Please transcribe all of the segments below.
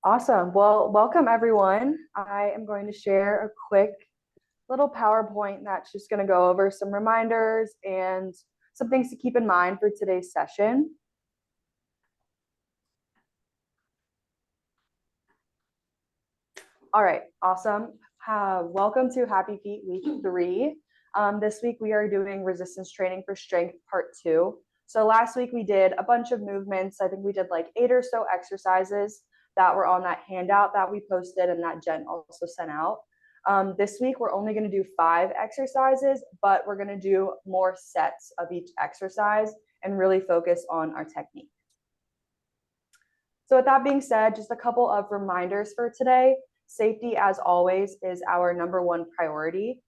Awesome. Well, welcome everyone. I am going to share a quick little PowerPoint that's just going to go over some reminders and some things to keep in mind for today's session. All right, awesome. Welcome to Happy Feet Week 3. This week we are doing resistance training for strength part 2. So last week we did a bunch of movements. I think we did like 8 or so exercises that were on that handout that we posted and that Jen also sent out. This week we're only going to do 5 exercises, but we're going to do more sets of each exercise and really focus on our technique. So with that being said, just a couple of reminders for today. Safety, as always, is our #1 priority.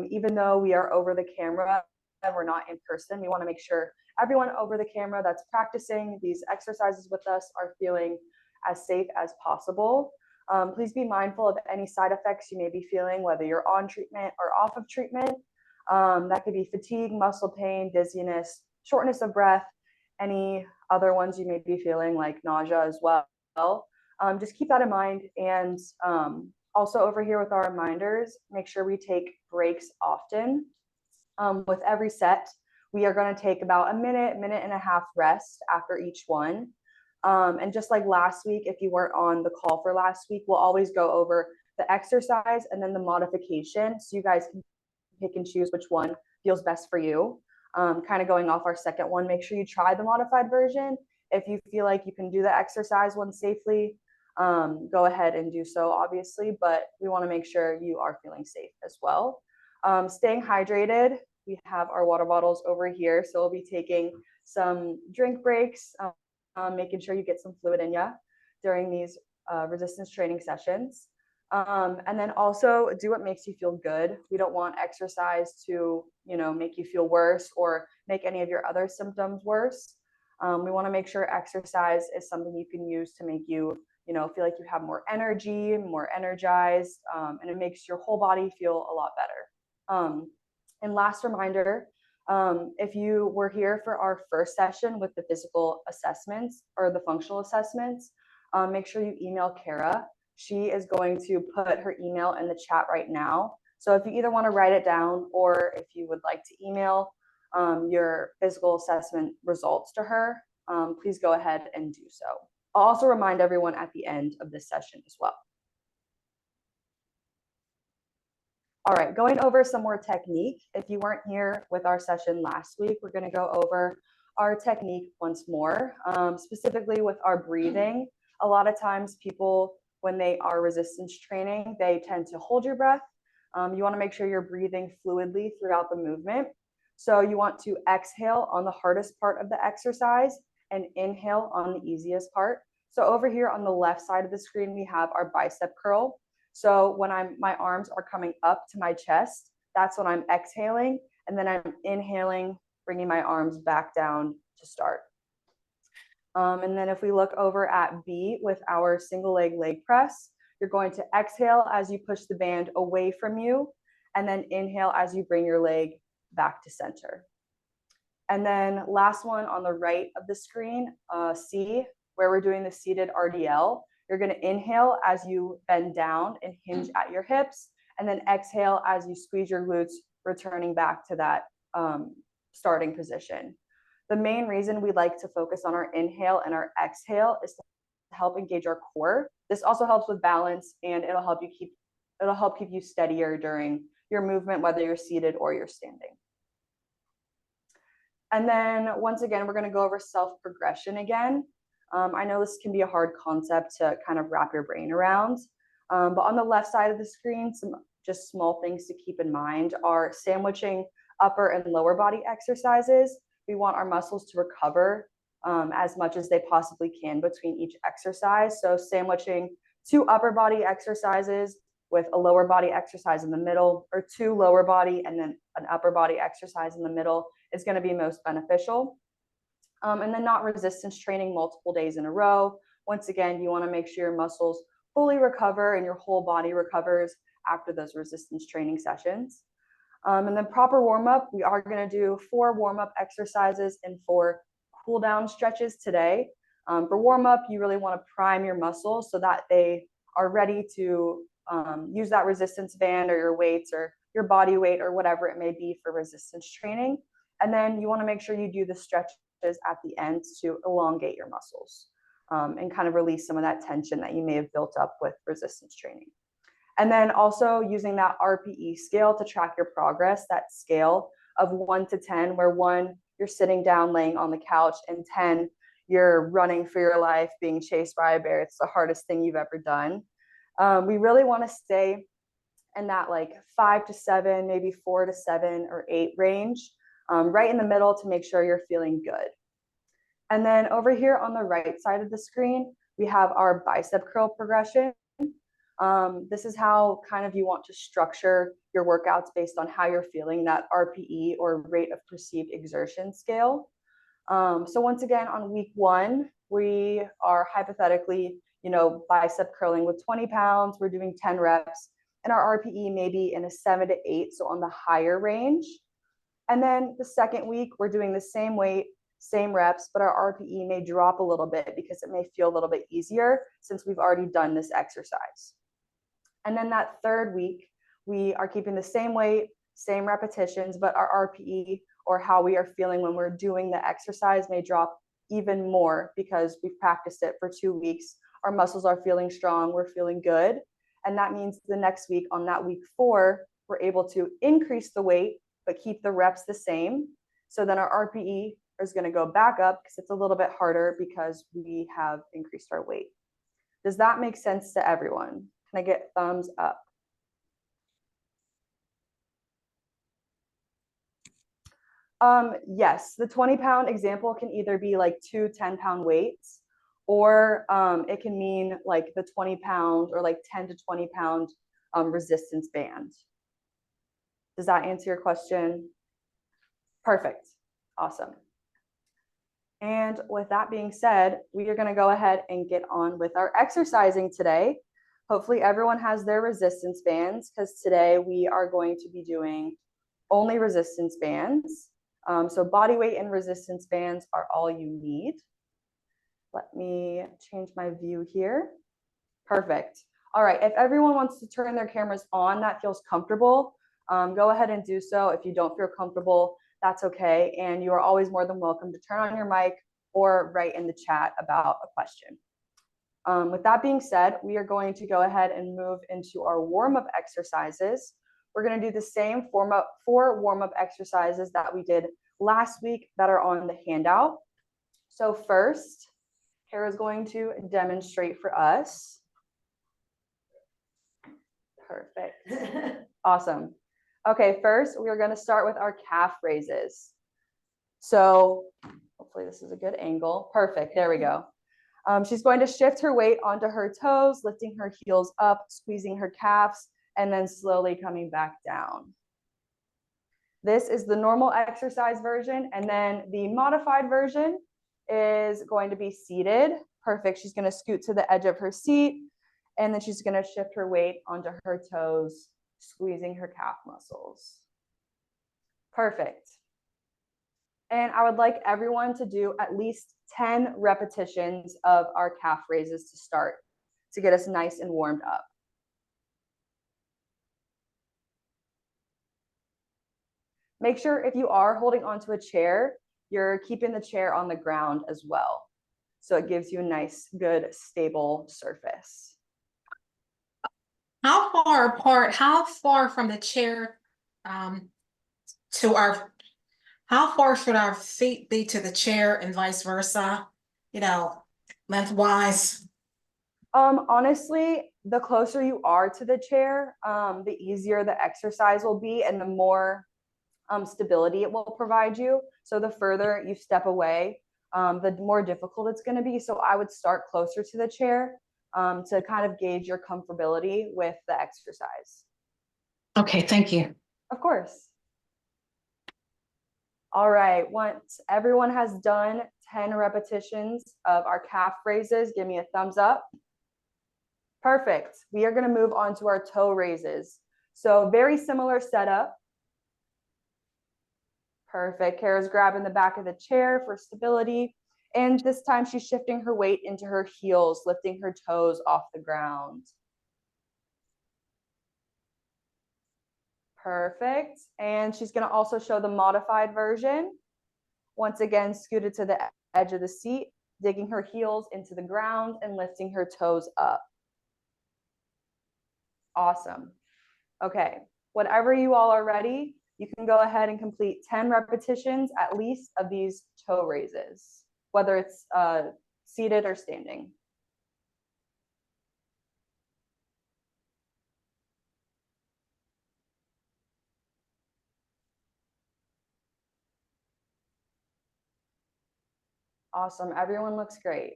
Even though we are over the camera and we're not in person, we want to make sure everyone over the camera that's practicing these exercises with us are feeling as safe as possible. Please be mindful of any side effects you may be feeling, whether you're on treatment or off of treatment. That could be fatigue, muscle pain, dizziness, shortness of breath, any other ones you may be feeling like nausea as well. Just keep that in mind. And also over here with our reminders, make sure we take breaks often. With every set, we are going to take about a minute and a half rest after each one. And just like last week, if you weren't on the call for last week, we'll always go over the exercise and then the modification, so you guys can pick and choose which one feels best for you. Kind of going off our second one, make sure you try the modified version. If you feel like you can do the exercise one safely, go ahead and do so, obviously, but we want to make sure you are feeling safe as well. Staying hydrated, we have our water bottles over here, so we'll be taking some drink breaks, making sure you get some fluid in you during these resistance training sessions. And then also do what makes you feel good. We don't want exercise to, make you feel worse or make any of your other symptoms worse. We want to make sure exercise is something you can use to make you, feel like you have more energy, more energized, and it makes your whole body feel a lot better. And last reminder, if you were here for our first session with the physical assessments or the functional assessments, make sure you email Kara. She is going to put her email in the chat right now. So if you either want to write it down or if you would like to email your physical assessment results to her, please go ahead and do so. I'll also remind everyone at the end of this session as well. All right, going over some more technique. If you weren't here with our session last week, we're going to go over our technique once more, specifically with our breathing. A lot of times people, when they are resistance training, they tend to hold your breath. You want to make sure you're breathing fluidly throughout the movement. So you want to exhale on the hardest part of the exercise and inhale on the easiest part. So over here on the left side of the screen, we have our bicep curl. So when my arms are coming up to my chest, that's when I'm exhaling, and then I'm inhaling, bringing my arms back down to start. And then if we look over at B with our single leg press, you're going to exhale as you push the band away from you, and then inhale as you bring your leg back to center. And then last one on the right of the screen, C, where we're doing the seated RDL. You're going to inhale as you bend down and hinge at your hips, and then exhale as you squeeze your glutes, returning back to that starting position. The main reason we like to focus on our inhale and our exhale is to help engage our core. This also helps with balance, and it'll help keep you steadier during your movement, whether you're seated or you're standing. And then once again, we're going to go over self-progression again. I know this can be a hard concept to kind of wrap your brain around, but on the left side of the screen, some just small things to keep in mind are sandwiching upper and lower body exercises. We want our muscles to recover as much as they possibly can between each exercise. So sandwiching 2 upper body exercises with a lower body exercise in the middle, or 2 lower body and then an upper body exercise in the middle is going to be most beneficial. And then not resistance training multiple days in a row. Once again, you want to make sure your muscles fully recover and your whole body recovers after those resistance training sessions. And then proper warm-up, we are going to do 4 warm-up exercises and 4 cool down stretches today. For warm up, you really want to prime your muscles so that they are ready to use that resistance band or your weights or your body weight or whatever it may be for resistance training. And then you want to make sure you do the stretches at the end to elongate your muscles and kind of release some of that tension that you may have built up with resistance training. And then also using that RPE scale to track your progress, that scale of 1 to 10, where 1, you're sitting down, laying on the couch, and 10, you're running for your life, being chased by a bear. It's the hardest thing you've ever done. We really want to stay in that like 5 to 7, maybe 4 to 7 or 8 range, right in the middle to make sure you're feeling good. And then over here on the right side of the screen, we have our bicep curl progression. This is how kind of you want to structure your workouts based on how you're feeling, that RPE or rate of perceived exertion scale. So once again, on week 1, we are hypothetically, bicep curling with 20 pounds. We're doing 10 reps and our RPE may be in a 7 to 8, so on the higher range. And then the second week, we're doing the same weight, same reps, but our RPE may drop a little bit because it may feel a little bit easier since we've already done this exercise. And then that third week, we are keeping the same weight, same repetitions, but our RPE or how we are feeling when we're doing the exercise may drop even more because we've practiced it for 2 weeks. Our muscles are feeling strong, we're feeling good. And that means the next week, on that week 4, we're able to increase the weight, but keep the reps the same. So then our RPE is going to go back up because it's a little bit harder because we have increased our weight. Does that make sense to everyone? Can I get thumbs up? Yes, the 20-pound example can either be like 2 10-pound weights, or it can mean like the 20-pound or like 10 to 20-pound resistance band. Does that answer your question? Perfect. Awesome. And with that being said, we are going to go ahead and get on with our exercising today. Hopefully everyone has their resistance bands because today we are going to be doing only resistance bands. So body weight and resistance bands are all you need. Let me change my view here. Perfect. All right, if everyone wants to turn their cameras on, that feels comfortable, go ahead and do so. If you don't feel comfortable, that's okay. And you are always more than welcome to turn on your mic or write in the chat about a question. With that being said, we are going to go ahead and move into our warm-up exercises. We're going to do the same 4 warm-up exercises that we did last week that are on the handout. So first, Kara is going to demonstrate for us. Perfect. Awesome. Okay, first we are going to start with our calf raises. So hopefully this is a good angle. Perfect. There we go. She's going to shift her weight onto her toes, lifting her heels up, squeezing her calves, and then slowly coming back down. This is the normal exercise version, and then the modified version is going to be seated. Perfect. She's going to scoot to the edge of her seat, and then she's going to shift her weight onto her toes, squeezing her calf muscles. Perfect. And I would like everyone to do at least 10 repetitions of our calf raises to start, to get us nice and warmed up. Make sure if you are holding onto a chair, you're keeping the chair on the ground as well. So it gives you a nice, good, stable surface. How far apart, how far from the chair to our, how far should our feet be to the chair and vice versa, lengthwise? Honestly, the closer you are to the chair, the easier the exercise will be and the more stability it will provide you. So the further you step away, the more difficult it's going to be. So I would start closer to the chair to kind of gauge your comfortability with the exercise. Okay, thank you. Of course. All right, once everyone has done 10 repetitions of our calf raises, give me a thumbs up. Perfect. We are going to move on to our toe raises. So very similar setup. Perfect. Kara's grabbing the back of the chair for stability. And this time she's shifting her weight into her heels, lifting her toes off the ground. Perfect. And she's going to also show the modified version. Once again, scooted to the edge of the seat, digging her heels into the ground and lifting her toes up. Awesome. Okay, whatever you all are ready, you can go ahead and complete 10 repetitions at least of these toe raises, whether it's seated or standing. Awesome, everyone looks great.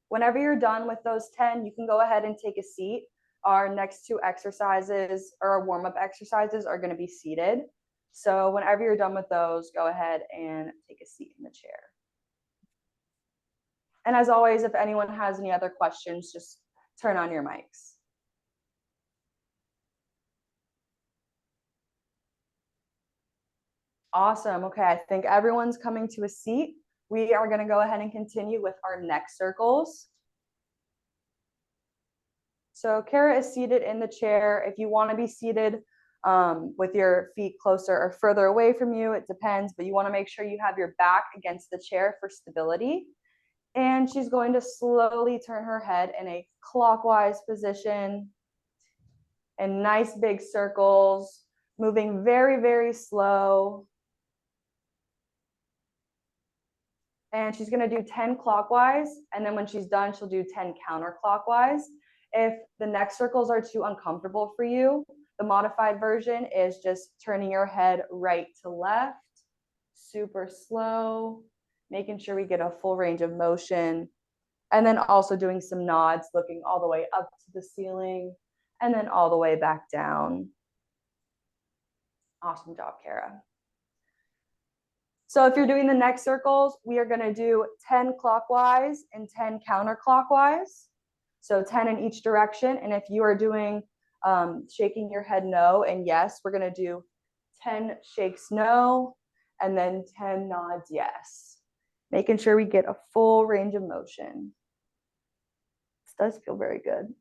Whenever you're done with those 10, you can go ahead and take a seat. Our next two exercises or our warm-up exercises are gonna be seated. So whenever you're done with those, go ahead and take a seat in the chair. And as always, if anyone has any other questions, just turn on your mics. Awesome. Okay, I think everyone's coming to a seat. We are going to go ahead and continue with our neck circles. So Kara is seated in the chair. If you want to be seated with your feet closer or further away from you, it depends, but you want to make sure you have your back against the chair for stability. And she's going to slowly turn her head in a clockwise position and nice big circles, moving very, very slow. And she's going to do 10 clockwise, and then when she's done, she'll do 10 counterclockwise. If the neck circles are too uncomfortable for you, the modified version is just turning your head right to left, super slow, making sure we get a full range of motion, and then also doing some nods, looking all the way up to the ceiling, and then all the way back down. Awesome job, Kara. So if you're doing the neck circles, we are going to do 10 clockwise and 10 counterclockwise. So 10 in each direction. And if you are doing shaking your head no and yes, we're going to do 10 shakes no and then 10 nods yes. Making sure we get a full range of motion. This does feel very good.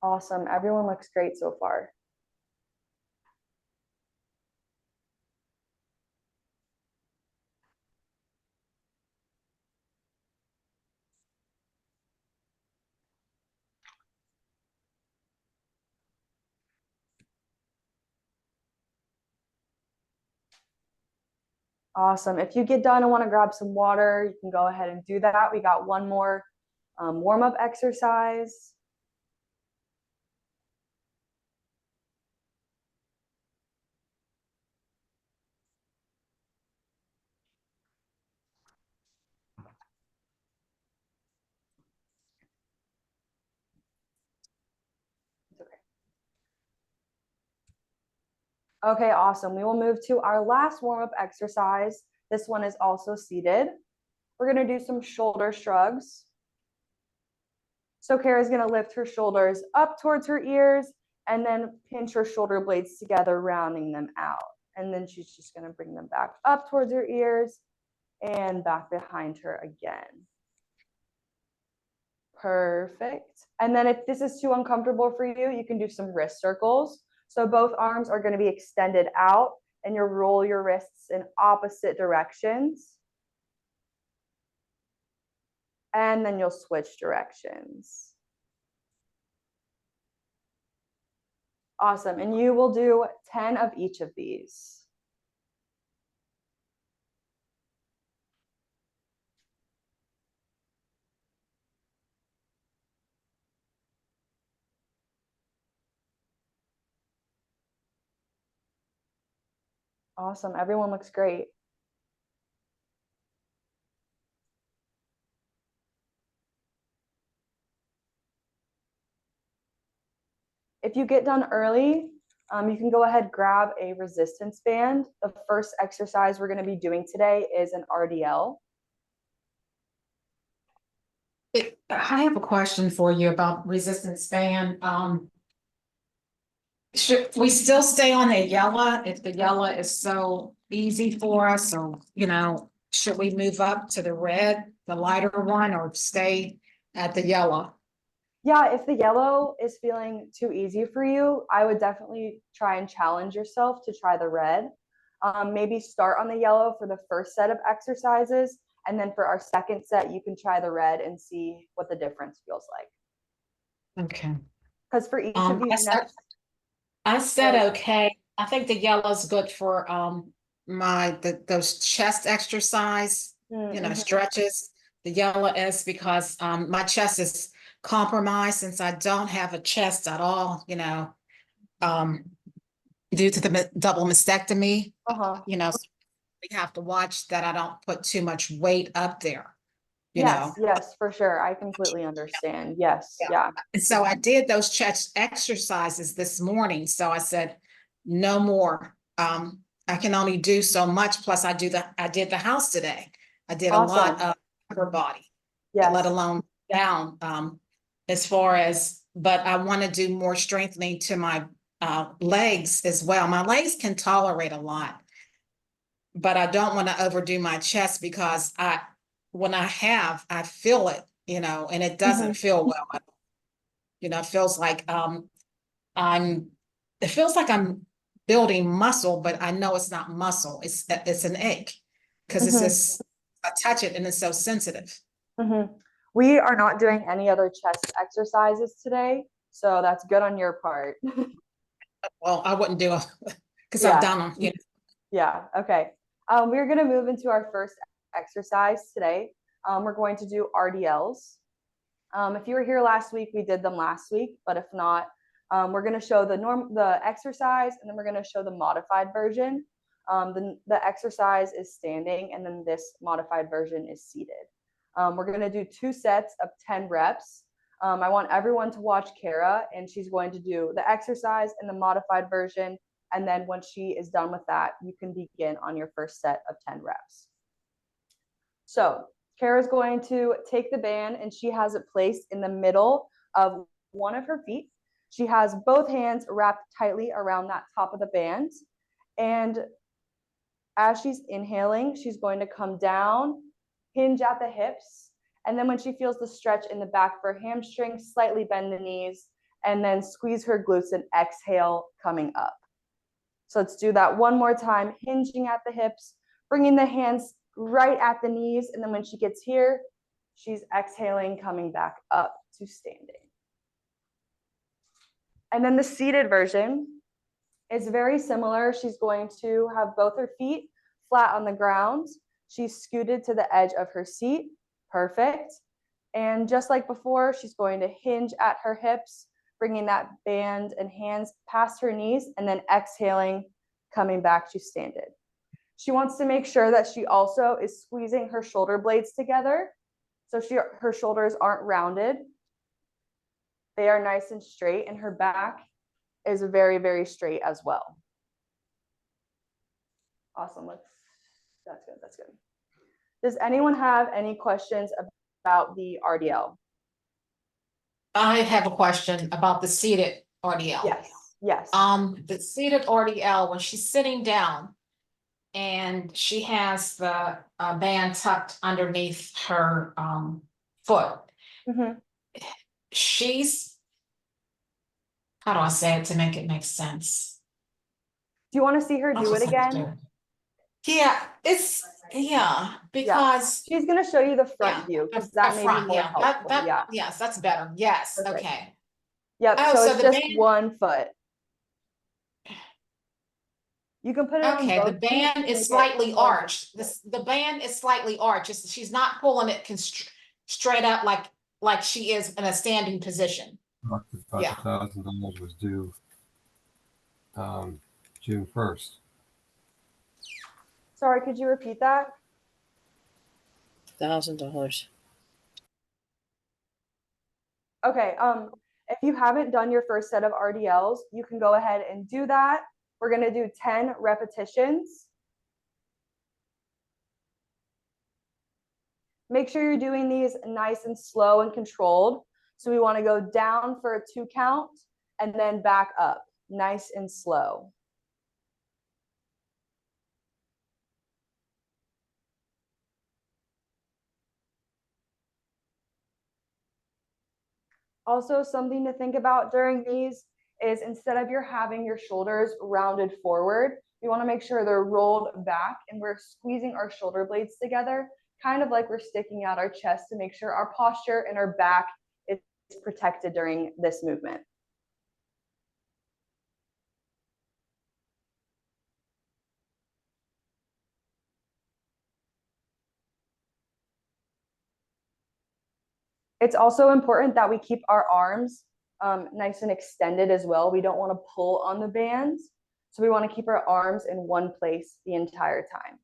Awesome. Everyone looks great so far. Awesome. If you get done and want to grab some water, you can go ahead and do that. We got one more warm-up exercise. Okay, awesome. We will move to our last warm-up exercise. This one is also seated. We're going to do some shoulder shrugs. So Kara's going to lift her shoulders up towards her ears and then pinch her shoulder blades together, rounding them out. And then she's just going to bring them back up towards her ears and back behind her again. Perfect. And then if this is too uncomfortable for you, you can do some wrist circles. So both arms are going to be extended out and you'll roll your wrists in opposite directions. And then you'll switch directions. Awesome. And you will do 10 of each of these. Awesome. Everyone looks great. If you get done early, you can go ahead, grab a resistance band. The first exercise we're going to be doing today is an RDL. I have a question for you about resistance band. Should we still stay on the yellow if the yellow is so easy for us, or, should we move up to the red, the lighter one, or stay at the yellow? Yeah, if the yellow is feeling too easy for you, I would definitely try and challenge yourself to try the red. Maybe start on the yellow for the first set of exercises, and then for our second set, you can try the red and see what the difference feels like. Okay. Because for each of these next, I said okay. I think the yellow's good for those chest exercise, stretches. The yellow is because my chest is compromised since I don't have a chest at all, due to the double mastectomy. We have to watch that I don't put too much weight up there, Yes, yes, for sure. I completely understand. Yes, yeah. And so I did those chest exercises this morning. So I said, no more. I can only do so much. Plus I did the house today. I did a lot of upper body, let alone down, as far as, but I want to do more strengthening to my legs as well. My legs can tolerate a lot, but I don't want to overdo my chest because when I feel it, and it doesn't feel well. It feels like it feels like I'm building muscle, but I know it's not muscle. It's an ache because it's just, I touch it and it's so sensitive. We are not doing any other chest exercises today, so that's good on your part. Well, I wouldn't do it because I've done them. Yeah, okay. We're going to move into our first exercise today. We're going to do RDLs. If you were here last week, we did them last week, but if not, we're going to show the exercise, and then we're going to show the modified version. The exercise is standing, and then this modified version is seated. We're going to do 2 sets of 10 reps. I want everyone to watch Kara, and she's going to do the exercise and the modified version. And then once she is done with that, you can begin on your first set of 10 reps. So Kara's going to take the band, and she has it placed in the middle of one of her feet. She has both hands wrapped tightly around that top of the band. And as she's inhaling, she's going to come down, hinge at the hips. And then when she feels the stretch in the back of her hamstring, slightly bend the knees, and then squeeze her glutes and exhale, coming up. So let's do that one more time, hinging at the hips, bringing the hands right at the knees. And then when she gets here, she's exhaling, coming back up to standing. And then the seated version is very similar. She's going to have both her feet flat on the ground. She's scooted to the edge of her seat. Perfect. And just like before, she's going to hinge at her hips, bringing that band and hands past her knees, and then exhaling, coming back to standing. She wants to make sure that she also is squeezing her shoulder blades together. So her shoulders aren't rounded. They are nice and straight, and her back is very, very straight as well. Awesome. That's good. That's good. Does anyone have any questions about the RDL? I have a question about the seated RDL. Yes. The seated RDL, when she's sitting down and she has the band tucked underneath her foot, she's, how do I say it to make it make sense? Do you want to see her do it again? Yeah, because she's going to show you the front view, because that may be more helpful. Yes, that's better. Yes. Perfect. Okay. Yep. So it's just one foot. You can put it on both. The band is slightly arched. The band is slightly arched. She's not pulling it straight up like she is in a standing position. $5,000 was due June 1st. Sorry, could you repeat that? $1,000. Okay. If you haven't done your first set of RDLs, you can go ahead and do that. We're going to do 10 repetitions. Make sure you're doing these nice and slow and controlled. So we want to go down for a 2 count and then back up, nice and slow. Also, something to think about during these is instead of having your shoulders rounded forward, you want to make sure they're rolled back and we're squeezing our shoulder blades together, kind of like we're sticking out our chest to make sure our posture and our back is protected during this movement. It's also important that we keep our arms nice and extended as well. We don't want to pull on the bands. So we want to keep our arms in one place the entire time.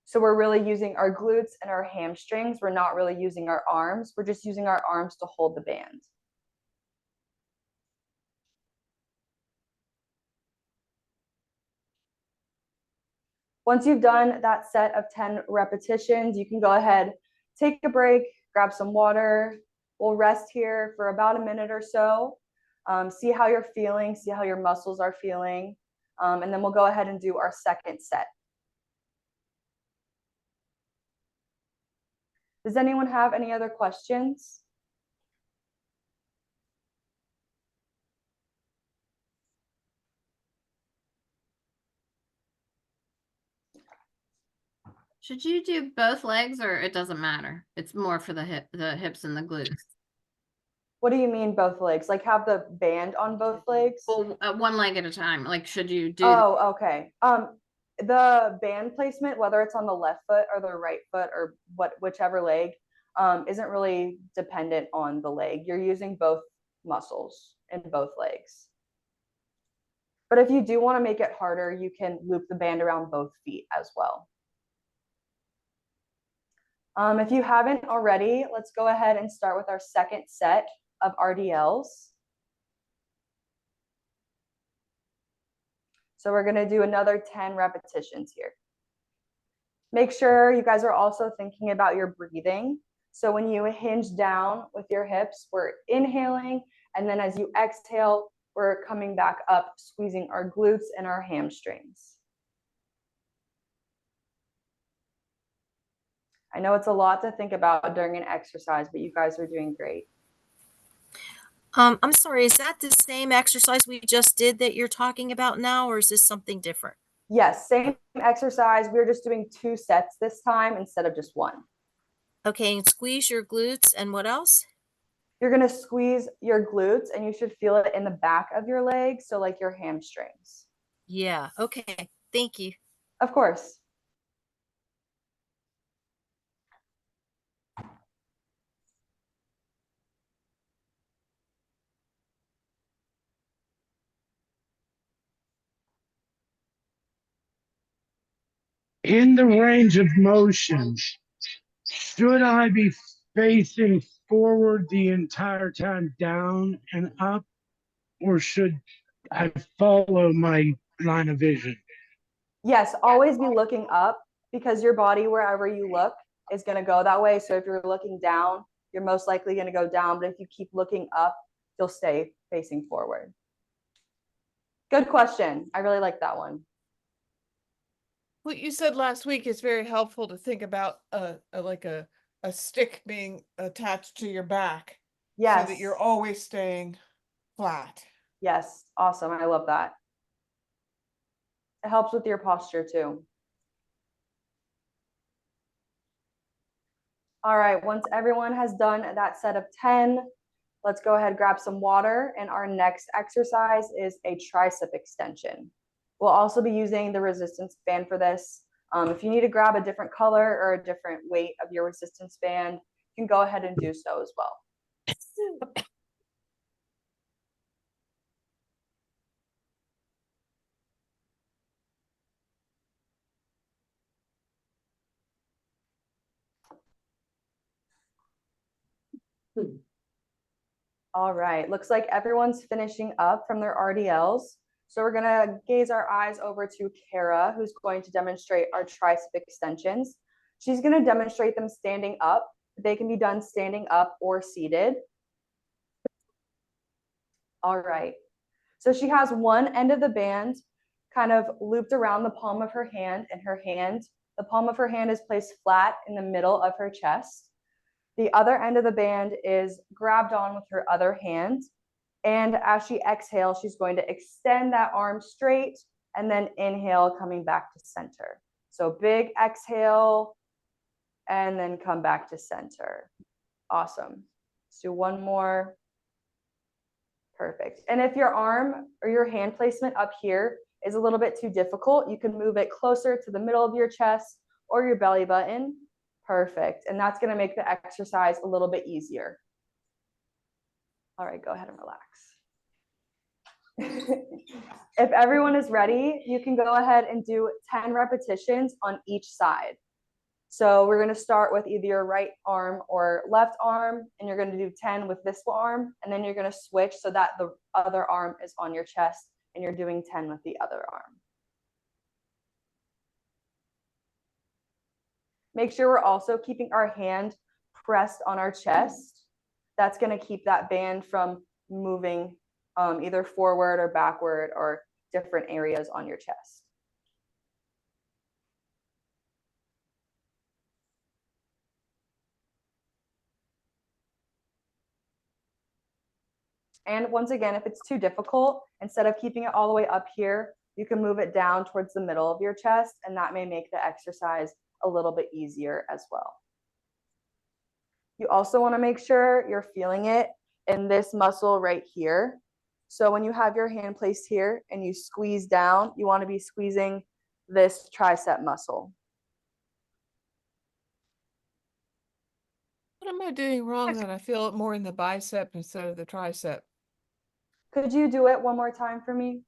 So we're really using our glutes and our hamstrings. We're not really using our arms. We're just using our arms to hold the band. Once you've done that set of 10 repetitions, you can go ahead, take a break, grab some water. We'll rest here for about a minute or so. See how you're feeling, see how your muscles are feeling. And then we'll go ahead and do our second set. Does anyone have any other questions? Should you do both legs or it doesn't matter? It's more for the hips and the glutes. What do you mean both legs? Like have the band on both legs? Well, one leg at a time. Like, should you do? Oh, okay. The band placement, whether it's on the left foot or the right foot or whichever leg, isn't really dependent on the leg. You're using both muscles in both legs. But if you do want to make it harder, you can loop the band around both feet as well. If you haven't already, let's go ahead and start with our second set of RDLs. So we're going to do another 10 repetitions here. Make sure you guys are also thinking about your breathing. So when you hinge down with your hips, we're inhaling, and then as you exhale, we're coming back up, squeezing our glutes and our hamstrings. I know it's a lot to think about during an exercise, but you guys are doing great. I'm sorry, is that the same exercise we just did that you're talking about now, or is this something different? Yes, same exercise. We're just doing 2 sets this time instead of just 1. Okay, and squeeze your glutes and what else? You're going to squeeze your glutes and you should feel it in the back of your legs, so like your hamstrings. Yeah, okay, thank you. Of course. In the range of motion, should I be facing forward the entire time down and up, or should I follow my line of vision? Yes, always be looking up because your body, wherever you look, is going to go that way. So if you're looking down, you're most likely going to go down. But if you keep looking up, you'll stay facing forward. Good question. I really like that one. What you said last week is very helpful to think about a stick being attached to your back. Yes. So that you're always staying flat. Yes. Awesome. I love that. It helps with your posture too. All right. Once everyone has done that set of 10, let's go ahead, grab some water. And our next exercise is a tricep extension. We'll also be using the resistance band for this. If you need to grab a different color or a different weight of your resistance band, you can go ahead and do so as well. All right, looks like everyone's finishing up from their RDLs. So we're gonna gaze our eyes over to Kara, who's going to demonstrate our tricep extensions. She's gonna demonstrate them standing up. They can be done standing up or seated. All right, so she has one end of the band kind of looped around the palm of her hand, and the palm of her hand is placed flat in the middle of her chest. The other end of the band is grabbed on with her other hand. And as she exhales, she's going to extend that arm straight and then inhale, coming back to center. So big exhale and then come back to center. Awesome. Let's do one more. Perfect. And if your arm or your hand placement up here is a little bit too difficult, you can move it closer to the middle of your chest or your belly button. Perfect. And that's going to make the exercise a little bit easier. All right, go ahead and relax. If everyone is ready, you can go ahead and do 10 repetitions on each side. So we're going to start with either your right arm or left arm, and you're going to do 10 with this arm, and then you're going to switch so that the other arm is on your chest, and you're doing 10 with the other arm. Make sure we're also keeping our hand pressed on our chest. That's going to keep that band from moving either forward or backward or different areas on your chest. And once again, if it's too difficult, instead of keeping it all the way up here, you can move it down towards the middle of your chest, and that may make the exercise a little bit easier as well. You also want to make sure you're feeling it in this muscle right here. So when you have your hand placed here and you squeeze down, you want to be squeezing this tricep muscle. What am I doing wrong that I feel it more in the bicep instead of the tricep? Could you do it one more time for me?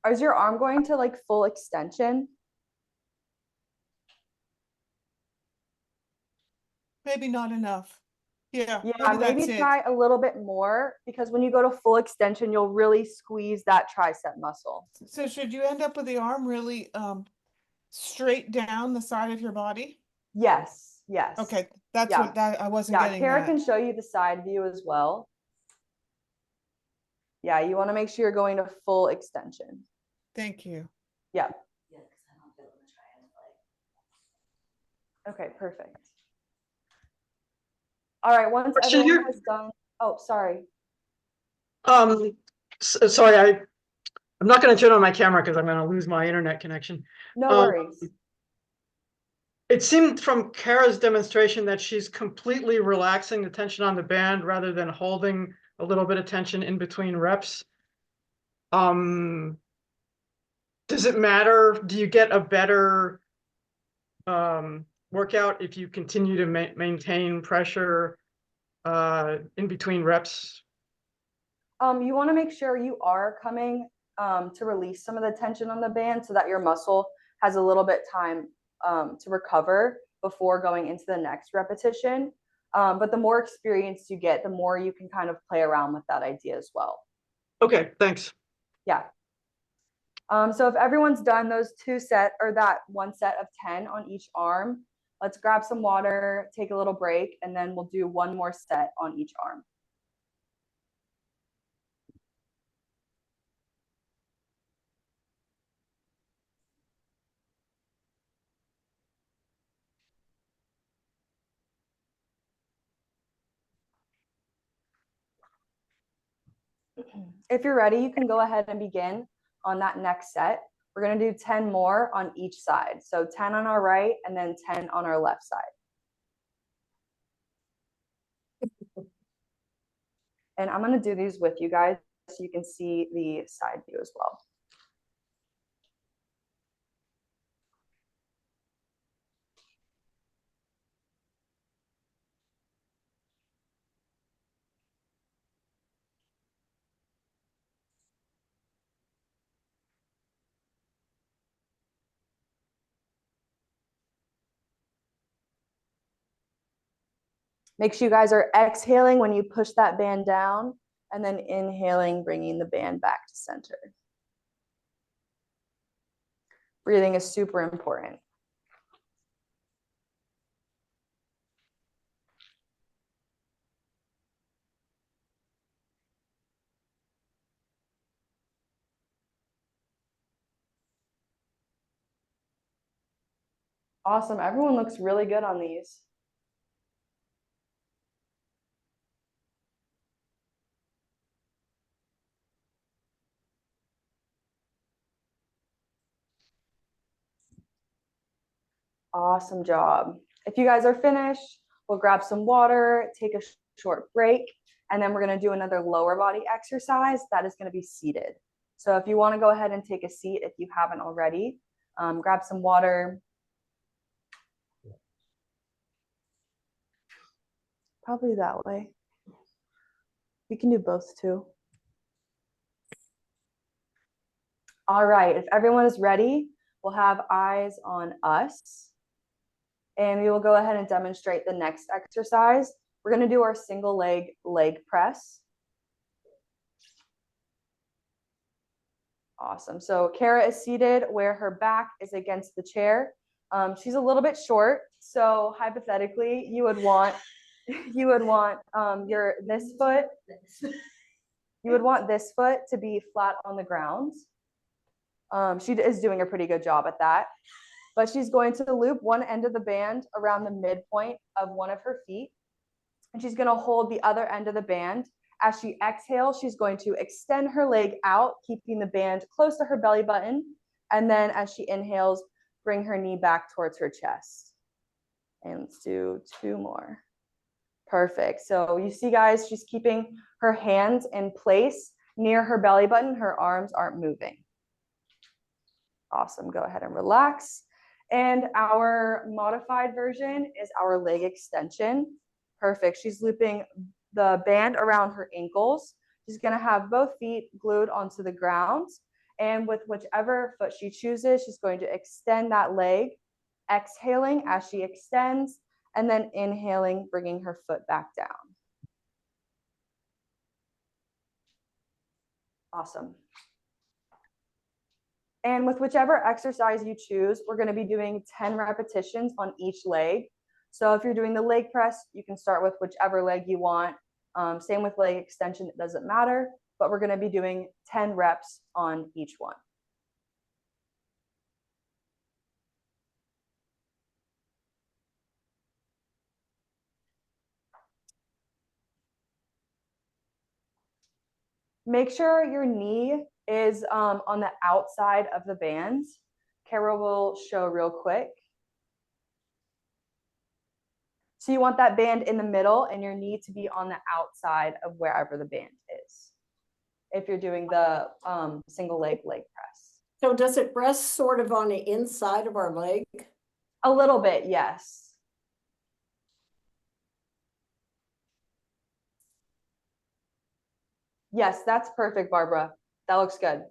Is your arm going to like full extension? Maybe not enough. Yeah, Yeah, maybe maybe that's try it. a little bit more, because when you go to full extension, you'll really squeeze that tricep muscle. So should you end up with the arm really straight down the side of your body? Yes, yes. Okay, that's Yeah. what that I wasn't Yeah, getting Kara that. can show you the side view as well. Yeah, you want to make sure you're going to full extension. Thank you. Yeah. Okay, perfect. All right, once Question everyone here? has done, oh, sorry. Sorry, I'm not going to turn on my camera because I'm going to lose my internet connection. No worries. It seemed from Kara's demonstration that she's completely relaxing the tension on the band rather than holding a little bit of tension in between reps. Does it matter? Do you get a better workout if you continue to maintain pressure in between reps? You want to make sure you are coming to release some of the tension on the band so that your muscle has a little bit time to recover before going into the next repetition. But the more experience you get, the more you can kind of play around with that idea as well. Okay, thanks. Yeah. So if everyone's done those that one set of 10 on each arm, let's grab some water, take a little break, and then we'll do one more set on each arm. If you're ready, you can go ahead and begin on that next set. We're going to do 10 more on each side. So 10 on our right and then 10 on our left side. And I'm going to do these with you guys so you can see the side view as well. Make sure you guys are exhaling when you push that band down, and then inhaling, bringing the band back to center. Breathing is super important. Awesome. Everyone looks really good on these. Awesome job. If you guys are finished, we'll grab some water, take a short break, and then we're going to do another lower body exercise that is going to be seated. So if you want to go ahead and take a seat if you haven't already, grab some water. Probably that way. We can do both too. All right, if everyone is ready, we'll have eyes on us. And we will go ahead and demonstrate the next exercise. We're going to do our single leg press. Awesome. So Kara is seated where her back is against the chair. She's a little bit short, so hypothetically, you would want this foot. You would want this foot to be flat on the ground. She is doing a pretty good job at that. But she's going to loop one end of the band around the midpoint of one of her feet. And she's going to hold the other end of the band. As she exhales, she's going to extend her leg out, keeping the band close to her belly button. And then as she inhales, bring her knee back towards her chest. And let's do 2 more. Perfect. So you see, guys, she's keeping her hands in place near her belly button. Her arms aren't moving. Awesome. Go ahead and relax. And our modified version is our leg extension. Perfect. She's looping the band around her ankles. She's going to have both feet glued onto the ground. And with whichever foot she chooses, she's going to extend that leg, exhaling as she extends, and then inhaling, bringing her foot back down. Awesome. And with whichever exercise you choose, we're going to be doing 10 repetitions on each leg. So if you're doing the leg press, you can start with whichever leg you want. Same with leg extension, it doesn't matter, but we're going to be doing 10 reps on each one. Make sure your knee is on the outside of the band. Kara will show real quick. So you want that band in the middle and your knee to be on the outside of wherever the band is, if you're doing the single leg press. So does it rest sort of on the inside of our leg? A little bit, yes. Yes, that's perfect, Barbara. That looks good.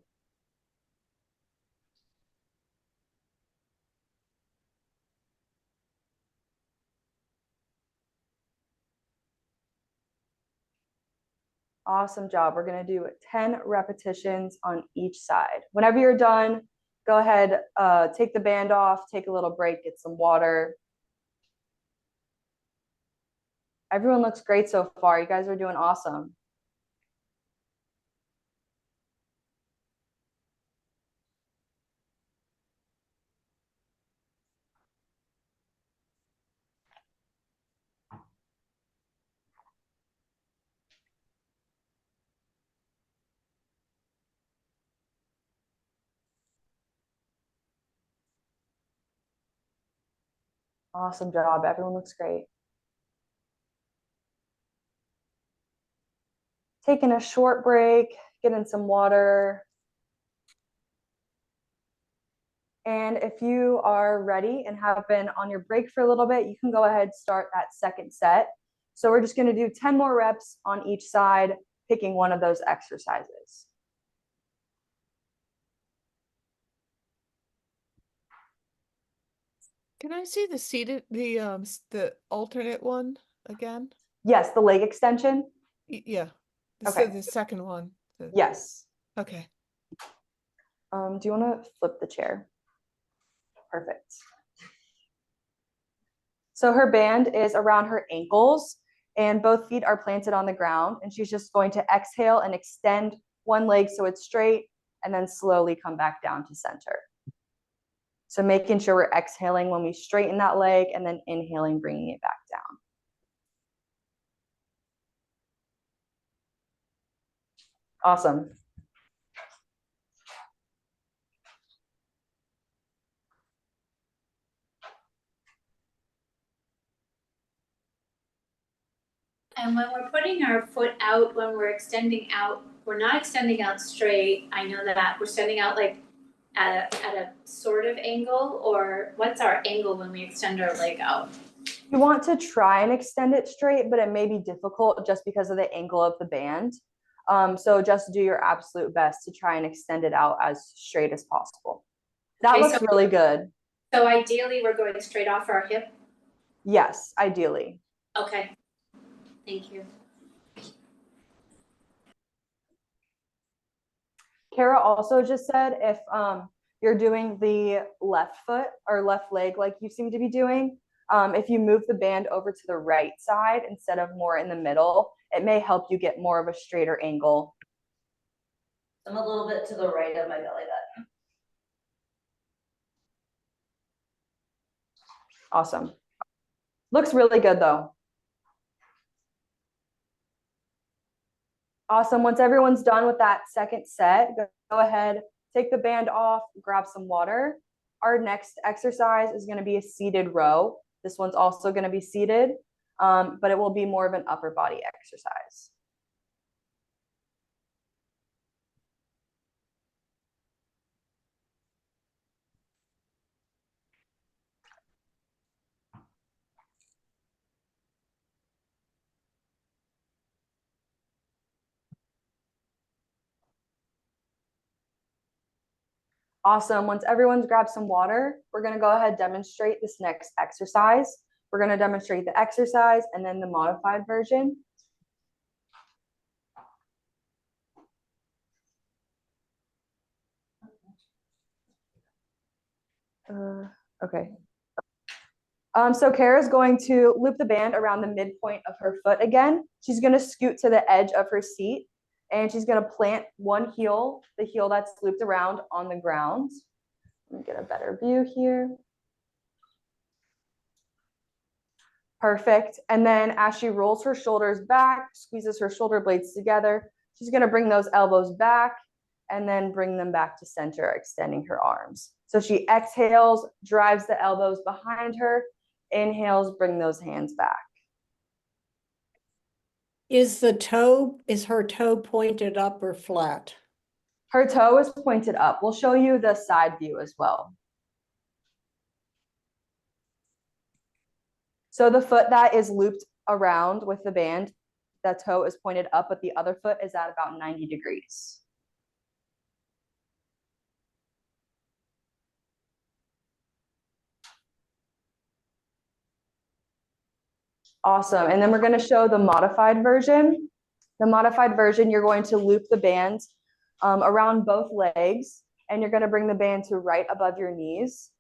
Awesome job. We're going to do 10 repetitions on each side. Whenever you're done, go ahead, take the band off, take a little break, get some water. Everyone looks great so far. You guys are doing awesome. Awesome job. Everyone looks great. Taking a short break, getting some water. And if you are ready and have been on your break for a little bit, you can go ahead and start that second set. So we're just going to do 10 more reps on each side, picking one of those exercises. Can I see the seated, the alternate one? again? Yes, the leg extension. Yeah. Okay. So the second one. Yes. Okay. Do you want to flip the chair? Perfect. So her band is around her ankles and both feet are planted on the ground, and she's just going to exhale and extend one leg so it's straight and then slowly come back down to center. So making sure we're exhaling when we straighten that leg and then inhaling, bringing it back down. Awesome. And when we're putting our foot out, when we're extending out, we're not extending out straight. I know that we're extending out like at a sort of angle, or what's our angle when we extend our leg out? You want to try and extend it straight, but it may be difficult just because of the angle of the band. So just do your absolute best to try and extend it out as straight as possible. That Okay, looks so- really good. So ideally, we're going straight off our hip. Yes, ideally. Okay, thank you. Kara also just said if you're doing the left foot or left leg like you seem to be doing, if you move the band over to the right side instead of more in the middle, it may help you get more of a straighter angle. I'm a little bit to the right of my belly button. Awesome. Looks really good though. Awesome. Once everyone's done with that second set, go ahead, take the band off, grab some water. Our next exercise is going to be a seated row. This one's also going to be seated, but it will be more of an upper body exercise. Awesome. Once everyone's grabbed some water, we're going to go ahead and demonstrate this next exercise. We're going to demonstrate the exercise and then the modified version. Okay. So Kara's going to loop the band around the midpoint of her foot again. She's going to scoot to the edge of her seat, and she's going to plant one heel, the heel that's looped around, on the ground. Let me get a better view here. Perfect. And then as she rolls her shoulders back, squeezes her shoulder blades together, she's going to bring those elbows back and then bring them back to center, extending her arms. So she exhales, drives the elbows behind her, inhales, bring those hands back. Is her toe pointed up or flat? Her toe is pointed up. We'll show you the side view as well. So the foot that is looped around with the band, that toe is pointed up, but the other foot is at about 90 degrees. Awesome. And then we're going to show the modified version. The modified version, you're going to loop the band around both legs, and you're going to bring the band to right above your knees.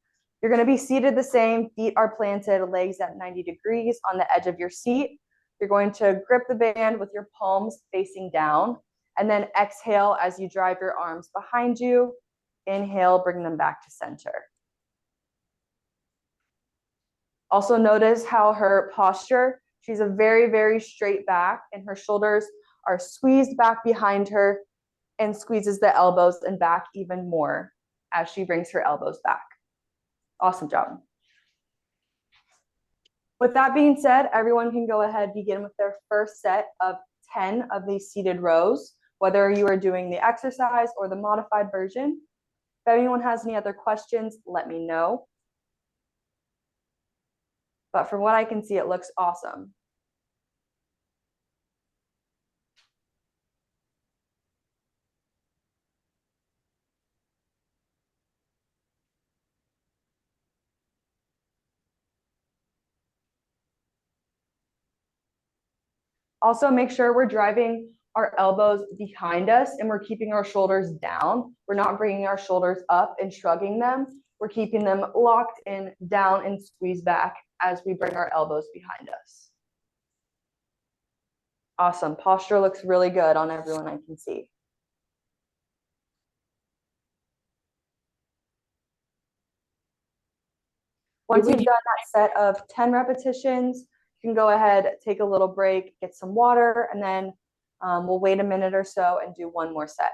You're going to be seated the same. Feet are planted, legs at 90 degrees on the edge of your seat. You're going to grip the band with your palms facing down, and then exhale as you drive your arms behind you. Inhale, bring them back to center. Also notice how her posture, she's a very, very straight back, and her shoulders are squeezed back behind her and squeezes the elbows and back even more as she brings her elbows back. Awesome job. With that being said, everyone can go ahead, begin with their first set of 10 of these seated rows, whether you are doing the exercise or the modified version. If anyone has any other questions, let me know. But from what I can see, it looks awesome. Also, make sure we're driving our elbows behind us and we're keeping our shoulders down. We're not bringing our shoulders up and shrugging them. We're keeping them locked in, down, and squeeze back as we bring our elbows behind us. Awesome. Posture looks really good on everyone I can see. Once you've done that set of 10 repetitions, you can go ahead, take a little break, get some water, and then we'll wait a minute or so and do one more set.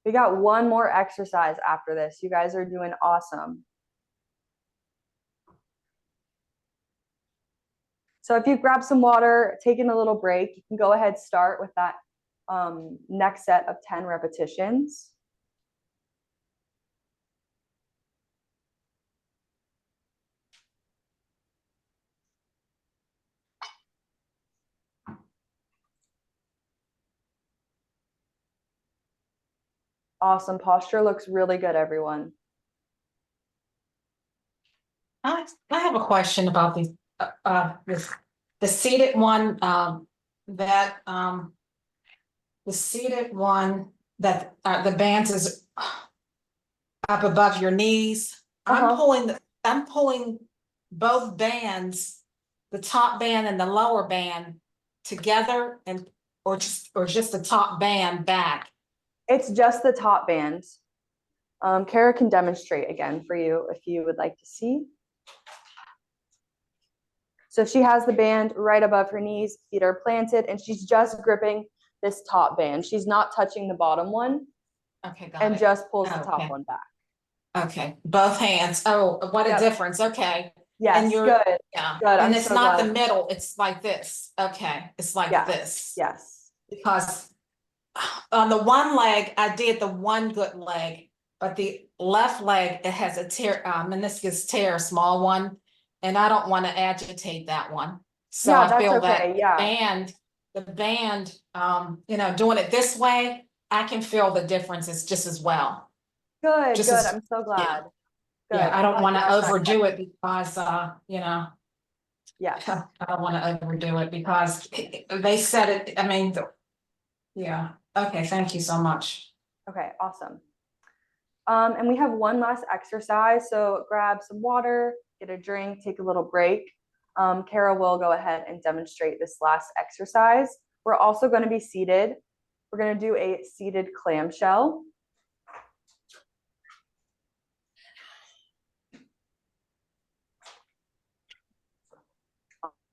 We got one more exercise after this. You guys are doing awesome. So if you've grabbed some water, taken a little break, you can go ahead, start with that next set of 10 repetitions. Awesome. Posture looks really good, everyone. I have a question about the seated one, the seated one that the bands is up above your knees. I'm pulling both bands, the top band and the lower band together, and or just the top band back. It's just the top band. Kara can demonstrate again for you if you would like to see. So she has the band right above her knees, feet are planted, and she's just gripping this top band. She's not touching the bottom one. Okay, got and it. just pulls the top one back. Okay, both hands. Oh, what a difference. Okay. Yes, and you're, good. Yeah. Good. And it's not the middle, it's like this. Okay, it's like this. Yes. Because on the one leg, I did the one good leg, but the left leg, it has a tear, meniscus tear, small one, and I don't want to agitate that one. So Yeah, I that's feel okay. that the band, you know, doing it this way, I can feel the differences just as well. Good, Just good. as- I'm so glad. Good. Yeah, I don't want to Glad you got that overdo it because, you know, Yes. I don't want to overdo it because they said it, I mean, yeah. Okay, thank you so much. Okay, awesome. And we have one last exercise. So grab some water, get a drink, take a little break. Kara will go ahead and demonstrate this last exercise. We're also going to be seated. We're going to do a seated clamshell.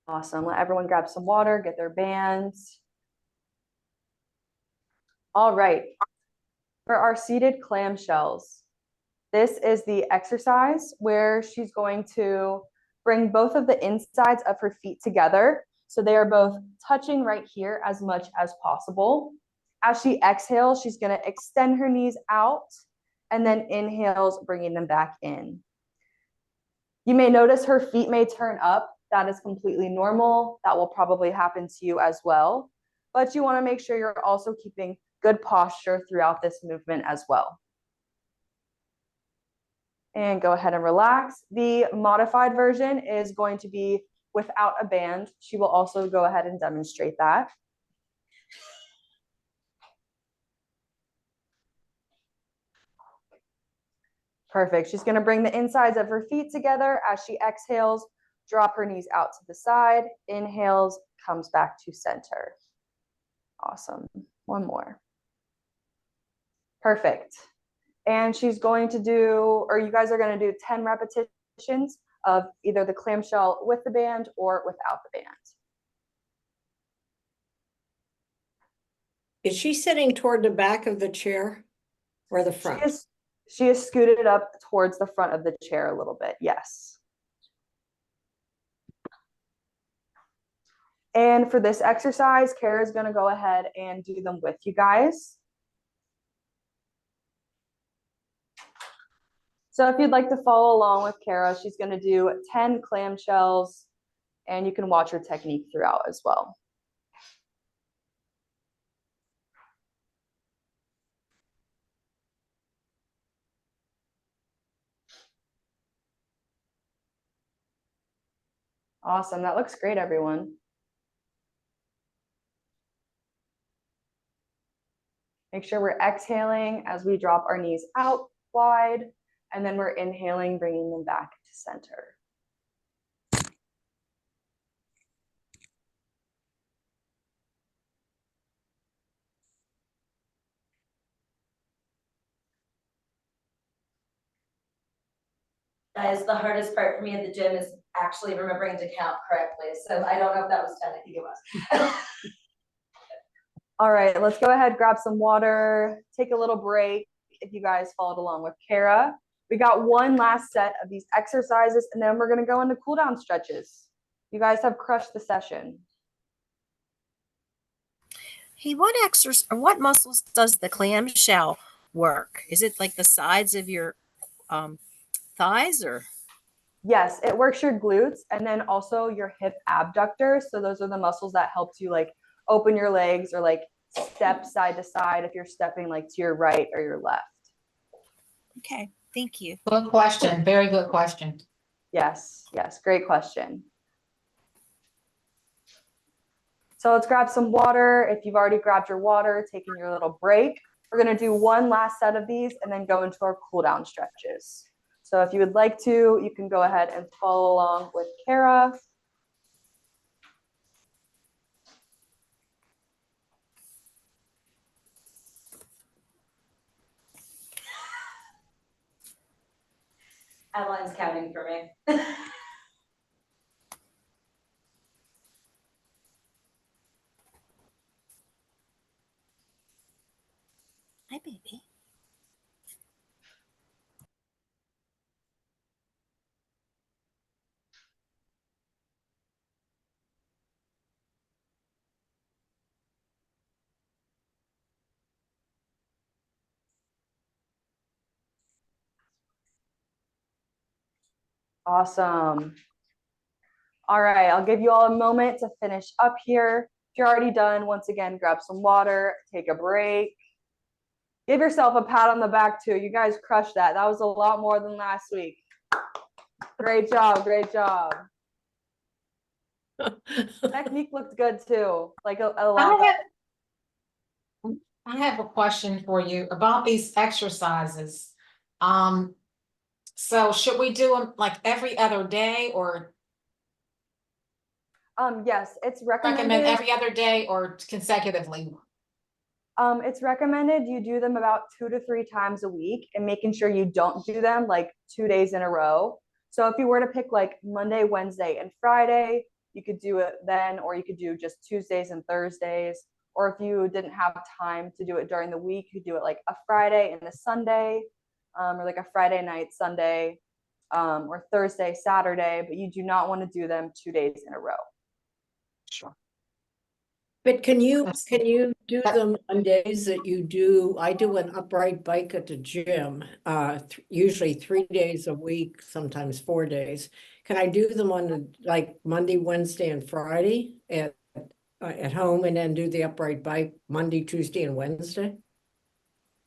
Awesome. Let everyone grab some water, get their bands. All right. For our seated clamshells, this is the exercise where she's going to bring both of the insides of her feet together. So they are both touching right here as much as possible. As she exhales, she's going to extend her knees out and then inhales, bringing them back in. You may notice her feet may turn up. That is completely normal. That will probably happen to you as well. But you want to make sure you're also keeping good posture throughout this movement as well. And go ahead and relax. The modified version is going to be without a band. She will also go ahead and demonstrate that. Perfect. She's going to bring the insides of her feet together as she exhales, drop her knees out to the side, inhales, comes back to center. Awesome. One more. Perfect. And she's going to do, or you guys are going to do 10 repetitions of either the clamshell with the band or without the band. Is she sitting toward the back of the chair or the front? She is scooted up towards the front of the chair a little bit, yes. And for this exercise, Kara is going to go ahead and do them with you guys. So if you'd like to follow along with Kara, she's going to do 10 clamshells, and you can watch her technique throughout as well. Awesome. That looks great, everyone. Make sure we're exhaling as we drop our knees out wide, and then we're inhaling, bringing them back to center. Guys, the hardest part for me at the gym is actually remembering to count correctly. So I don't know if that was 10, I think it was. All right, let's go ahead, grab some water, take a little break if you guys followed along with Kara. We got one last set of these exercises, and then we're gonna go into cool down stretches. You guys have crushed the session. Hey, what muscles does the clamshell work? Is it like the sides of your thighs or? Yes, it works your glutes and then also your hip abductors. So those are the muscles that helps you like open your legs or like step side to side if you're stepping like to your right or your left. Okay, thank you. Good question. Very good question. Yes, great question. So let's grab some water. If you've already grabbed your water, taking your little break, we're gonna do one last set of these and then go into our cool down stretches. So if you would like to, you can go ahead and follow along with Kara. Adeline's counting for me. Hi, baby. Awesome. All right, I'll give you all a moment to finish up here. If you're already done, once again, grab some water, take a break. Give yourself a pat on the back too. You guys crushed that. That was a lot more than last week. Great job, great job. Technique looked good too. Like a lot. I have a question for you about these exercises. So should we do them like every other day or Yes, it's recommend recommended every other day or consecutively? It's recommended you do them about 2 to 3 times a week and making sure you don't do them like 2 days in a row. So if you were to pick like Monday, Wednesday, and Friday, you could do it then, or you could do just Tuesdays and Thursdays. Or if you didn't have time to do it during the week, you could do it like a Friday and a Sunday, or like a Friday night, Sunday, or Thursday, Saturday, but you do not want to do them 2 days in a row. Sure. But can you do them on days that you do? I do an upright bike at the gym, usually 3 days a week, sometimes 4 days. Can I do them on like Monday, Wednesday, and Friday at home, and then do the upright bike Monday, Tuesday, and Wednesday?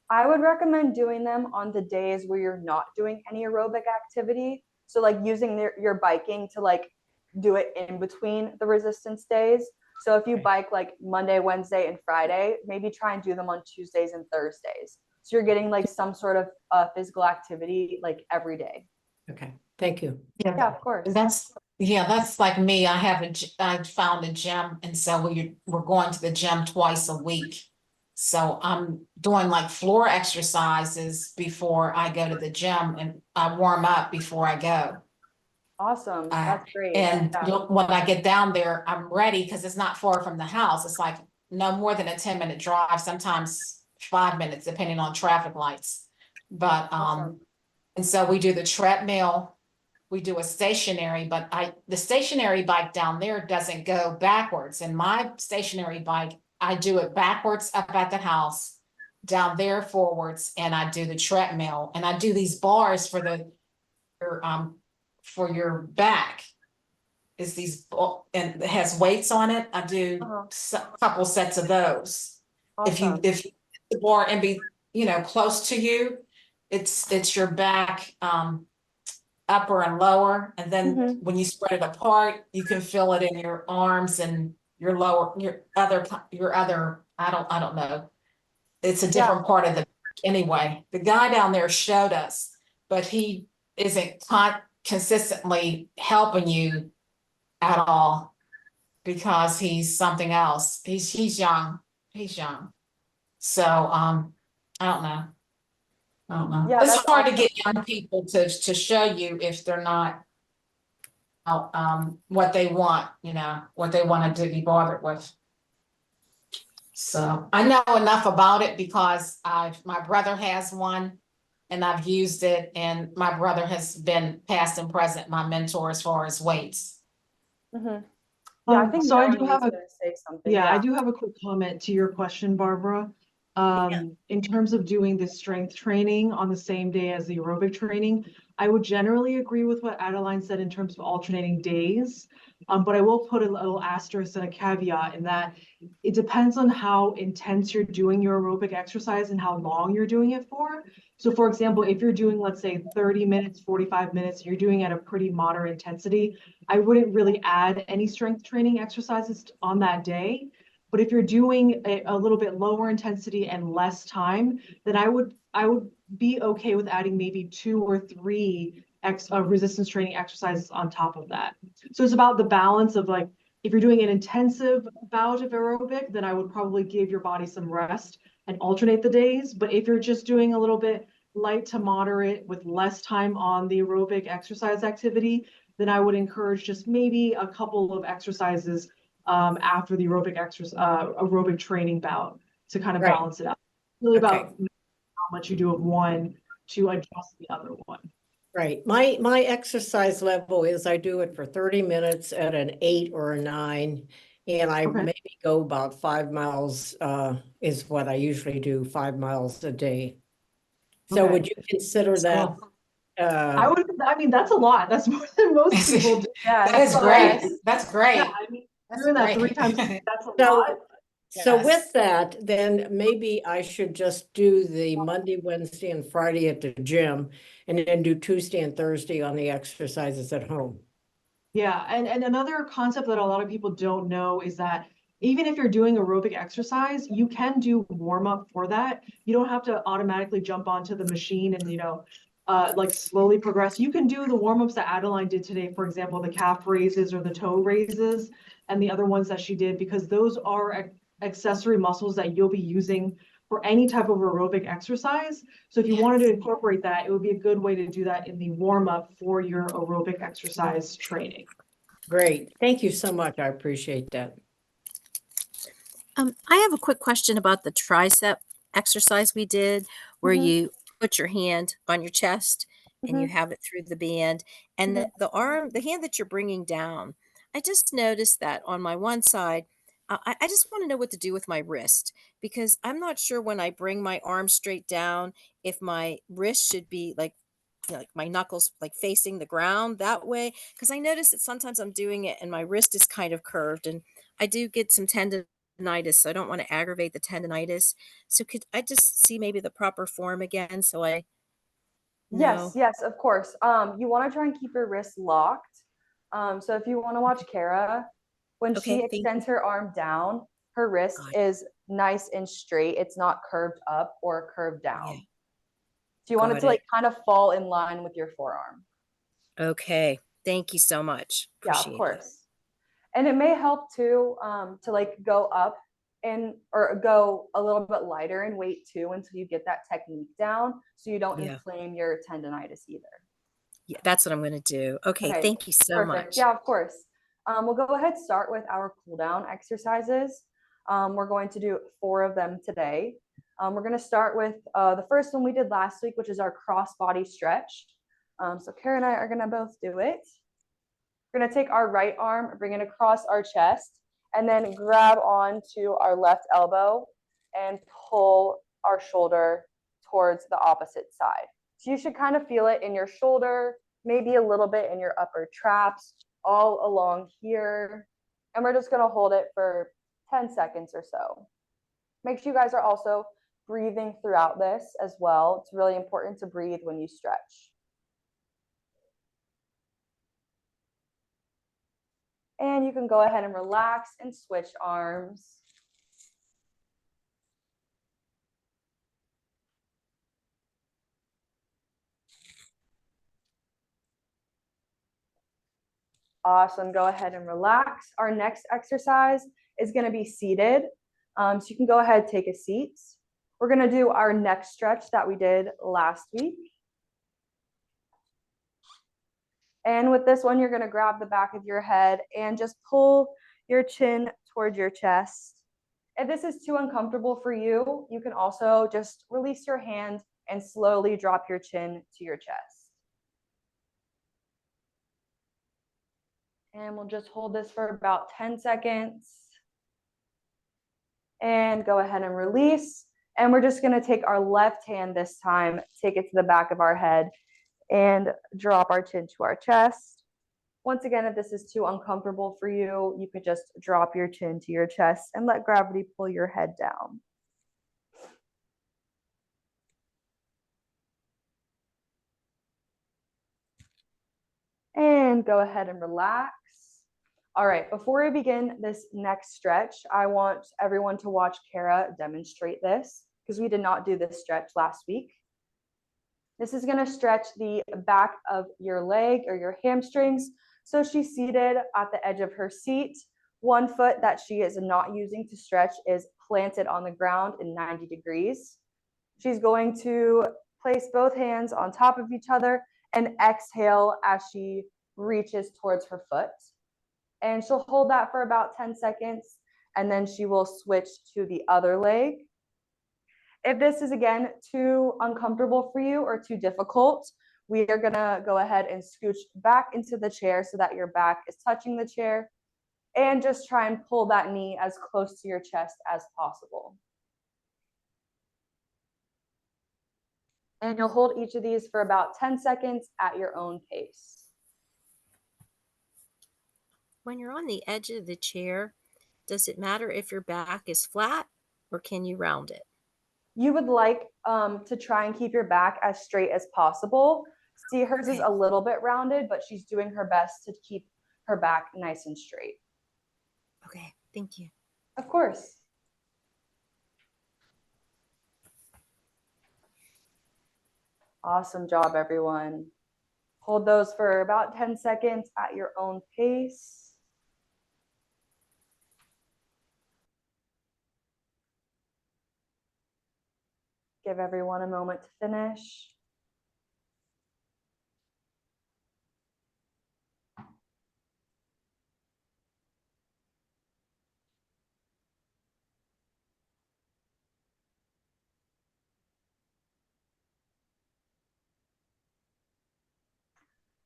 I would recommend doing them on the days where you're not doing any aerobic activity. So like using your biking to like do it in between the resistance days. So if you bike like Monday, Wednesday, and Friday, maybe try and do them on Tuesdays and Thursdays. So you're getting like some sort of physical activity like every day. Okay, thank you. Yeah, of course. That's like me. I found a gym, and so we're going to the gym twice a week. So I'm doing like floor exercises before I go to the gym, and I warm up before I go. Awesome. That's great. And Yeah. when I get down there, I'm ready because it's not far from the house. It's like no more than a 10-minute drive, sometimes 5 minutes, depending on traffic lights. But Awesome. and so we do the treadmill, we do a stationary, but the stationary bike down there doesn't go backwards. And my stationary bike, I do it backwards up at the house, down there forwards, and I do the treadmill, and I do these bars for your back. Is these, and it has weights on it. I do a couple sets of those. Awesome. If the bar and be, close to you, it's your back, upper and lower, and then when you spread it apart, you can feel it in your arms and your lower, your other, I don't know. It's a different part of the, anyway, the guy down there showed us, but he isn't consistently helping you at all because he's something else. He's young. So, I don't know. Yeah, It's that's hard to awesome. get young people to show you if they're not what they want, what they want to be bothered with. So I know enough about it because my brother has one and I've used it, and my brother has been past and present my mentor as far as weights. Yeah, I think so I Melanie do have was a gonna say something. yeah, I do have a quick comment to your question, Barbara. In terms of doing the strength training on the same day as the aerobic training, I would generally agree with what Adeline said in terms of alternating days. But I will put a little asterisk and a caveat in that it depends on how intense you're doing your aerobic exercise and how long you're doing it for. So for example, if you're doing, let's say 30 minutes, 45 minutes, you're doing at a pretty moderate intensity, I wouldn't really add any strength training exercises on that day. But if you're doing a little bit lower intensity and less time, then I would be okay with adding maybe 2 or 3 resistance training exercises on top of that. So it's about the balance of, like, if you're doing an intensive bout of aerobic, then I would probably give your body some rest and alternate the days. But if you're just doing a little bit light to moderate with less time on the aerobic exercise activity, then I would encourage just maybe a couple of exercises after the aerobic training bout to kind of balance it out. Really about how much you do of one to adjust the other one. Right. My exercise level is I do it for 30 minutes at an 8 or a 9, and I maybe go about 5 miles is what I usually do, 5 miles a day. So would you consider that? I mean, that's a lot. That's more than most people do. Yeah, That is great. That's great. Yeah, I mean, doing that 3 times, that's a lot. So with that, then maybe I should just do the Monday, Wednesday, and Friday at the gym, and then do Tuesday and Thursday on the exercises at home. Yeah, and another concept that a lot of people don't know is that even if you're doing aerobic exercise, you can do warm up for that. You don't have to automatically jump onto the machine and, like slowly progress. You can do the warm ups that Adeline did today, for example, the calf raises or the toe raises, and the other ones that she did, because those are accessory muscles that you'll be using for any type of aerobic exercise. So if you wanted to incorporate that, it would be a good way to do that in the warm up for your aerobic exercise training. Great. Thank you so much. I appreciate that. I have a quick question about the tricep exercise we did, where you put your hand on your chest and you have it through the band, and the hand that you're bringing down. I just noticed that on my one side, I just want to know what to do with my wrist, because I'm not sure when I bring my arm straight down if my wrist should be like my knuckles like facing the ground that way, because I notice that sometimes I'm doing it and my wrist is kind of curved, and I do get some tendonitis, so I don't want to aggravate the tendonitis. So could I just see maybe the proper form again so I know? Yes, of course. You want to try and keep your wrists locked. So if you want to watch Kara, when she extends her arm down, her wrist is nice and straight. It's not curved up or curved down. So you want it to like kind of fall in line with your forearm. Okay. Thank you so much. Yeah, of course. And it may help too, to like go up or go a little bit lighter in weight too, until you get that technique down, so you don't inflame your tendonitis either. Yeah, that's what I'm going to do. Okay. Thank you so much. Yeah, of course. We'll go ahead and start with our cool down exercises. We're going to do 4 of them today. We're going to start with the first one we did last week, which is our cross body stretch. So Kara and I are going to both do it. We're going to take our right arm, bring it across our chest, and then grab onto our left elbow and pull our shoulder towards the opposite side. So you should kind of feel it in your shoulder, maybe a little bit in your upper traps, all along here. And we're just gonna hold it for 10 seconds or so. Make sure you guys are also breathing throughout this as well. It's really important to breathe when you stretch. And you can go ahead and relax and switch arms. Awesome, go ahead and relax. Our next exercise is gonna be seated. So you can go ahead, take a seat. We're gonna do our neck stretch that we did last week. And with this one, you're gonna grab the back of your head and just pull your chin towards your chest. If this is too uncomfortable for you, you can also just release your hand and slowly drop your chin to your chest. And we'll just hold this for about 10 seconds. And go ahead and release. And we're just gonna take our left hand this time, take it to the back of our head and drop our chin to our chest. Once again, if this is too uncomfortable for you, you could just drop your chin to your chest and let gravity pull your head down. And go ahead and relax. All right, before we begin this next stretch, I want everyone to watch Kara demonstrate this because we did not do this stretch last week. This is gonna stretch the back of your leg or your hamstrings. So she's seated at the edge of her seat. One foot that she is not using to stretch is planted on the ground in 90 degrees. She's going to place both hands on top of each other and exhale as she reaches towards her foot. And she'll hold that for about 10 seconds, and then she will switch to the other leg. If this is, again, too uncomfortable for you or too difficult, we are gonna go ahead and scooch back into the chair so that your back is touching the chair, and just try and pull that knee as close to your chest as possible. And you'll hold each of these for about 10 seconds at your own pace. When you're on the edge of the chair, does it matter if your back is flat or can you round it? You would like to try and keep your back as straight as possible. See, hers is a little bit rounded, but she's doing her best to keep her back nice and straight. Okay, thank you. Of course. Awesome job, everyone. Hold those for about 10 seconds at your own pace. Give everyone a moment to finish.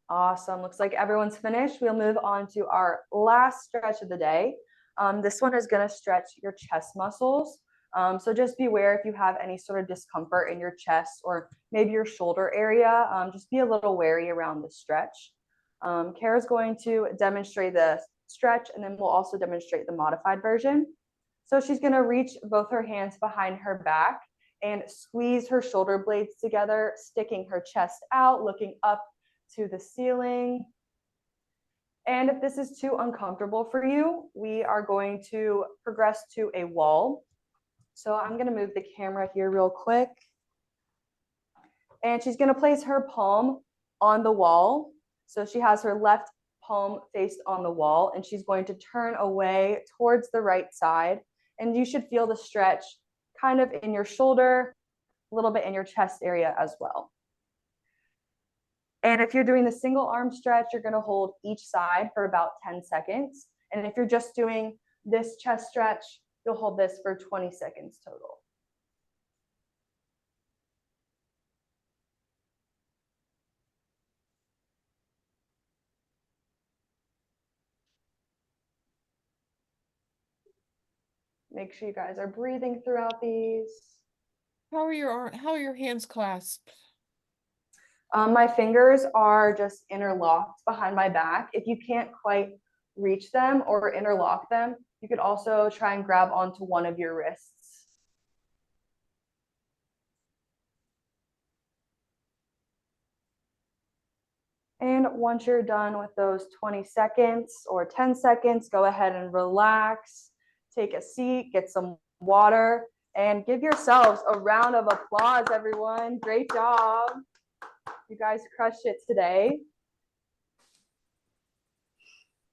Awesome. Looks like everyone's finished. We'll move on to our last stretch of the day. This one is going to stretch your chest muscles. So just beware if you have any sort of discomfort in your chest or maybe your shoulder area. Just be a little wary around the stretch. Kara's going to demonstrate the stretch, and then we'll also demonstrate the modified version. So she's going to reach both her hands behind her back and squeeze her shoulder blades together, sticking her chest out, looking up to the ceiling. And if this is too uncomfortable for you, we are going to progress to a wall. So I'm going to move the camera here real quick. And she's going to place her palm on the wall. So she has her left palm faced on the wall, and she's going to turn away towards the right side. And you should feel the stretch kind of in your shoulder, a little bit in your chest area as well. And if you're doing the single arm stretch, you're going to hold each side for about 10 seconds. And if you're just doing this chest stretch, you'll hold this for 20 seconds total. Make sure you guys are breathing throughout these. How are your hands clasped? My fingers are just interlocked behind my back. If you can't quite reach them or interlock them, you could also try and grab onto one of your wrists. And once you're done with those 20 seconds or 10 seconds, go ahead and relax, take a seat, get some water, and give yourselves a round of applause, everyone. Great job. You guys crushed it today.